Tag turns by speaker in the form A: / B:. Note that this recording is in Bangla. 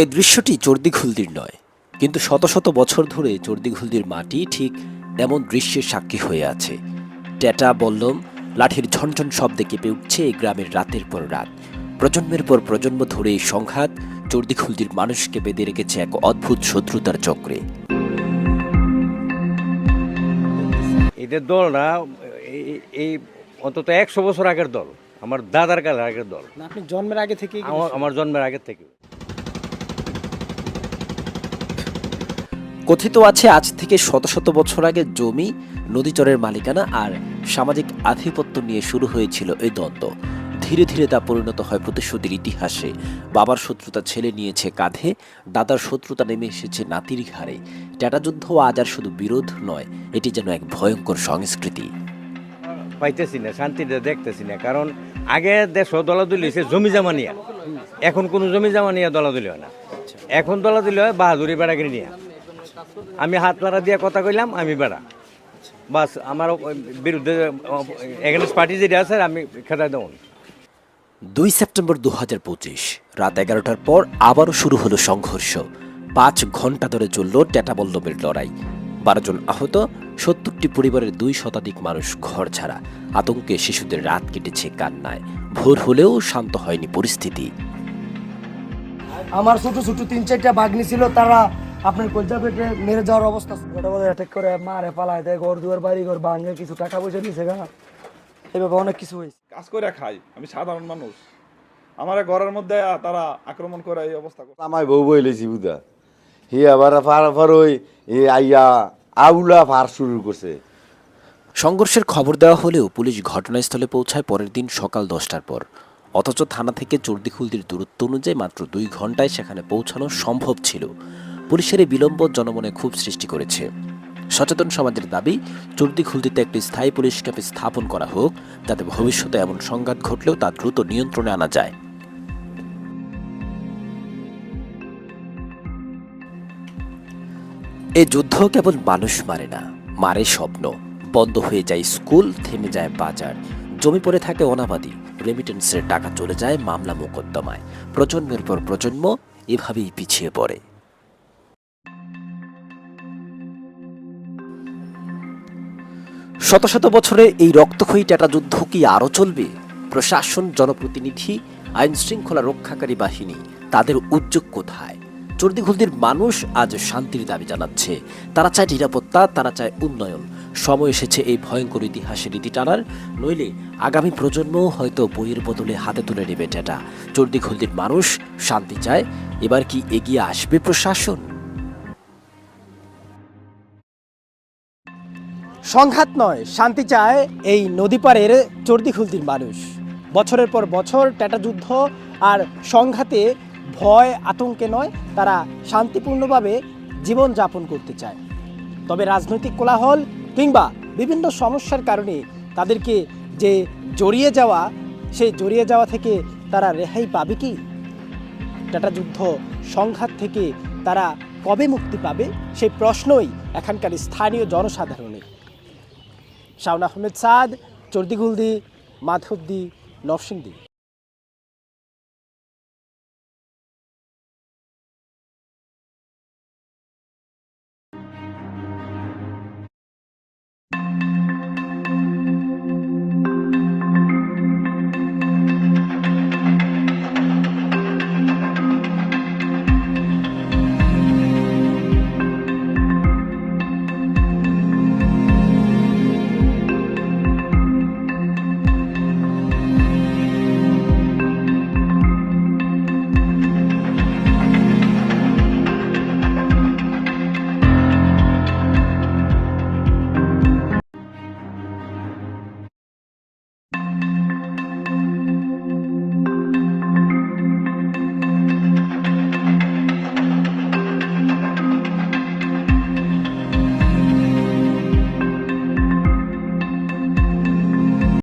A: এই দৃশ্যটি চর্দিঘুলদির নয়, কিন্তু শত শত বছর ধরে চর্দিঘুলদির মাটি ঠিক এমন দৃশ্যের সাক্ষী হয়ে আছে। ট্যাটা বল্লম লাঠির ঝনঝন শব্দে কেঁপে উঠছে এই গ্রামের রাতের পর রাত। প্রজন্মের পর প্রজন্ম ধরে এই সংঘাত চর্দিঘুলদির মানুষকে বেঁধে রেখেছে এক অদ্ভুত শত্রুতার চক্রে।
B: এদের দলটা এই অন্তত 100 বছর আগের দল, আমার দাদার কালের আগের দল।
C: আপনি জন্মের আগে থেকে
B: আমার জন্মের আগের থেকে।
A: কথিত আছে আজ থেকে শত শত বছর আগে জমি, নদীচরের মালিকানা আর সামাজিক আধিপত্য নিয়ে শুরু হয়েছিল এই দ্বন্দ্ব। ধীরে ধীরে তা পরিণত হয় প্রতিশোধের ইতিহাসে। বাবার শত্রুতা ছেলে নিয়েছে কাঁধে, দাদার শত্রুতা নেমে এসেছে নাতির ঘাড়ে। ট্যাটা যুদ্ধ আজ আর শুধু বিরোধ নয়, এটি যেন এক ভয়ঙ্কর সংস্কৃতি।
B: পাইতেছি না, শান্তিটা দেখতেছি না, কারণ আগে দেশ দলাদলি হয়েছে জমি জামা নিয়ে, এখন কোনো জমি জামা নিয়ে দলাদলি হয় না। এখন দলাদলি হয় বাহাদুরি বেড়াগিরি নিয়ে। আমি হাত নাড়া দিয়ে কথা কইলাম, আমি বেড়া, বাস আমার বিরুদ্ধে এগেনস্ট পার্টি যেটা আছে আমি খেতায় দেবো।
A: 2 সেপ্টেম্বর 2025 রাত 11টার পর আবারও শুরু হলো সংঘর্ষ। 5 ঘন্টা ধরে চলল ট্যাটা বল্লমের লড়াই। 12 জন আহত, 70টি পরিবারের 2 শতাধিক মানুষ ঘর ছাড়া। আতঙ্কে শিশুদের রাত কেটেছে কান্নায়। ভোর হলেও শান্ত হয়নি পরিস্থিতি।
D: আমার ছোট ছোট 3-4টা বাঘনি ছিল, তারা আপনার কলজা পেটে মেরে যাওয়ার অবস্থা। ওটা বলে অ্যাটাক করে মারে পালায় দেয়, ঘর দুয়ার বাড়ি ঘর ভাঙে, কিছু টাকা পয়সা দিয়েছে গা, এভাবে অনেক কিছু হয়েছে।
E: কাজ করে খাই, আমি সাধারণ মানুষ, আমার ঘরের মধ্যে তারা আক্রমণ করে এই অবস্থা করে।
F: আমার বউ বইলেছি বুধা হি আবার ফার ওই আইয়া আউলা ফার শুরু করছে।
A: সংঘর্ষের খবর দেওয়া হলেও পুলিশ ঘটনাস্থলে পৌঁছায় পরের দিন সকাল 10টার পর। অথচ থানা থেকে চর্দিঘুলদির দূরত্ব অনুযায়ী মাত্র 2 ঘন্টায় সেখানে পৌঁছানো সম্ভব ছিল। পুলিশের এই বিলম্ব জনমনে ক্ষোভ সৃষ্টি করেছে। সচেতন সমাজের দাবি, চর্দিঘুলদিতে একটি স্থায়ী পুলিশ ক্যাম্প স্থাপন করা হোক, যাতে ভবিষ্যতে এমন সংঘাত ঘটলেও তা দ্রুত নিয়ন্ত্রণে আনা যায়। এ যুদ্ধ কেবল মানুষ মারে না, মারে স্বপ্ন। বন্ধ হয়ে যায় স্কুল, থেমে যায় বাজার, জমি পড়ে থাকে অনাবাদি, রেমিটেন্সের টাকা চলে যায় মামলা মোকদ্দমায়। প্রজন্মের পর প্রজন্ম এভাবেই পিছিয়ে পড়ে। শত শত বছরে এই রক্তক্ষয়ী ট্যাটা যুদ্ধ কি আরও চলবে? প্রশাসন, জনপ্রতিনিধি, আইন শৃঙ্খলা রক্ষাকারী বাহিনী, তাদের উদ্যোগ কোথায়? চর্দিঘুলদির মানুষ আজ শান্তির দাবি জানাচ্ছে। তারা চায় নিরাপত্তা, তারা চায় উন্নয়ন। সময় এসেছে এই ভয়ঙ্কর ইতিহাসের রীতি টানার, নইলে আগামী প্রজন্মও হয়তো বইয়ের বদলে হাতে তুলে নেবে ট্যাটা। চর্দিঘুলদির মানুষ শান্তি চায়। এবার কি এগিয়ে আসবে প্রশাসন?
C: সংঘাত নয়, শান্তি চায় এই নদীপাড়ের চর্দিঘুলদির মানুষ। বছরের পর বছর ট্যাটা যুদ্ধ আর সংঘাতে ভয় আতঙ্কে নয়, তারা শান্তিপূর্ণভাবে জীবন যাপন করতে চায়। তবে রাজনৈতিক কোলাহল কিংবা বিভিন্ন সমস্যার কারণে তাদেরকে যে জড়িয়ে যাওয়া, সেই জড়িয়ে যাওয়া থেকে তারা রেহাই পাবে কি? ট্যাটা যুদ্ধ সংঘাত থেকে তারা কবে মুক্তি পাবে, সেই প্রশ্নই এখানকার স্থানীয় জনসাধারণের। শাওন আহমেদ সাদ, চর্দিঘুলদি, মাধবদী, নরসিংদী।